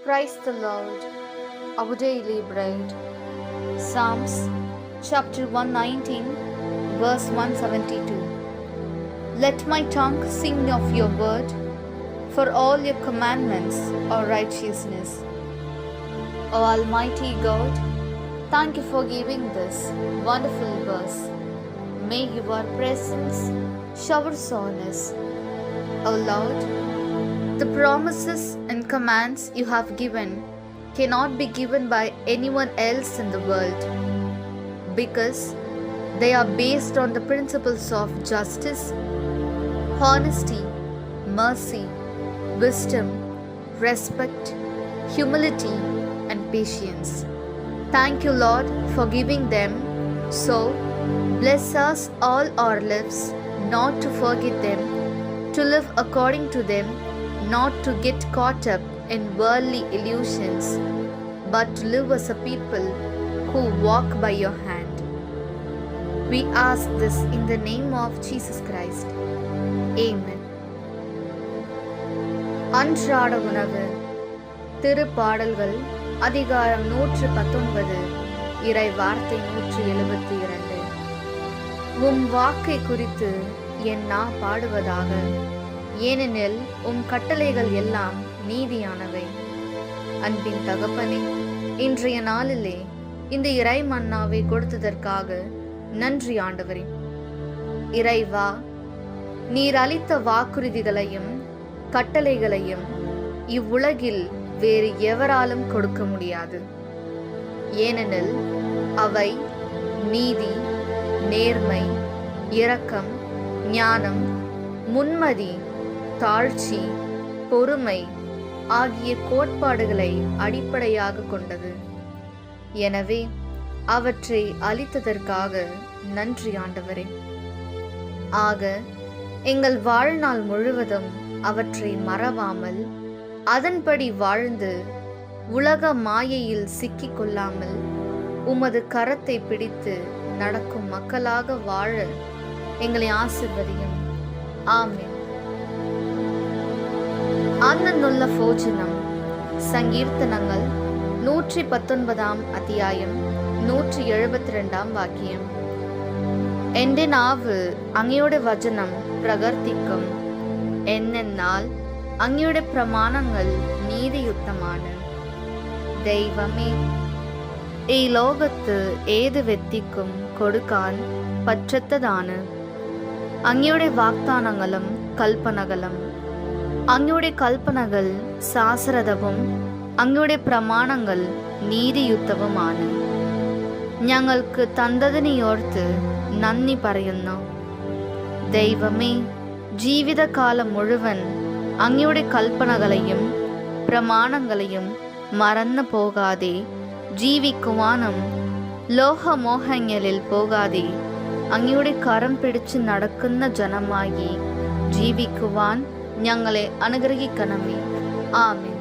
Praise the Lord, our daily bread. Psalms chapter 119, verse 172. Let my tongue sing of your word, for all your commandments are righteousness. O Almighty God, thank you for giving this wonderful verse. May your presence shower on us. O Lord, the promises and commands you have given cannot be given by anyone else in the world, because they are based on the principles of justice, honesty, mercy, wisdom, respect, humility, and patience. Thank you, Lord, for giving them. So, bless us all our lives, not to forget them, to live according to them, not to get caught up in worldly illusions, but to live as a people who walk by your hand. We ask this in the name of Jesus Christ. Amen. அன்றாட உணவு. திருப்பாடல்கள் அதிகாரம் 119, இறை வார்த்தை 172. உம் வாக்கை குறித்து என் நா பாடுவதாக, ஏனெனில் உம் கட்டளைகள் எல்லாம் நீதியானவை. அன்பின் தகப்பனே, இன்றைய நாளிலே இந்த இறை மன்னாவை கொடுத்ததற்காக நன்றி ஆண்டவரே. இறைவா, நீர் அளித்த வாக்குறுதிகளையும் கட்டளைகளையும் இவ்வுலகில் வேறு எவராலும் கொடுக்க முடியாது. ஏனெனில் அவை நீதி, நேர்மை, இரக்கம், ஞானம், முன்மதி, தாழ்ச்சி, பொறுமை ஆகிய கோட்பாடுகளை அடிப்படையாக கொண்டது. எனவே அவற்றை அளித்ததற்காக நன்றி ஆண்டவரே. ஆக எங்கள் வாழ்நாள் முழுவதும் அவற்றை மறவாமல் அதன்படி வாழ்ந்து உலக மாயையில் சிக்கிக் கொள்ளாமல் உமது கரத்தை பிடித்து நடக்கும் மக்களாக வாழ எங்களை ஆசீர்வதியும். ஆமென். ஆனந்துள்ள போஜனம். சங்கீர்த்தனங்கள் 119 അധ്യായം 172 വാക്യം. എൻ്റെ നാവ് അങ്ങയുടെ വചനം പ്രകീർത്തിക്കും, എന്നാൽ അങ്ങയുടെ പ്രമാണങ്ങൾ നീതിയുക്തമാണ്. ദൈവമേ, ഈ ലോകത്ത് ഏത് വ്യക്തിക്കും കൊടുക്കാൻ പറ്റാത്തതാണ് അങ്ങയുടെ വാഗ്ദാനങ്ങളും കൽപ്പനകളും. അങ്ങയുടെ കൽപ്പനകൾ ശാശ്വതവും അങ്ങയുടെ പ്രമാണങ്ങൾ നീതിയുക്തവുമാണ്. ഞങ്ങൾക്ക് തന്നതിനെയോർത്ത് നന്ദി പറയുന്നു. ദൈവമേ, ജീവിതകാലം മുഴുവൻ അങ്ങയുടെ കൽപ്പനകളെയും പ്രമാണങ്ങളെയും മറന്നു പോകാതെ ജീവിക്കുവാനും ലോഹമോഹങ്ങളിൽ പോകാതെ അങ്ങയുടെ കരം പിടിച്ച് നടക്കുന്ന ജനമായി ജീവിക്കുവാൻ ഞങ്ങളെ അനുഗ്രഹിക്കണമേ. ആമേൻ.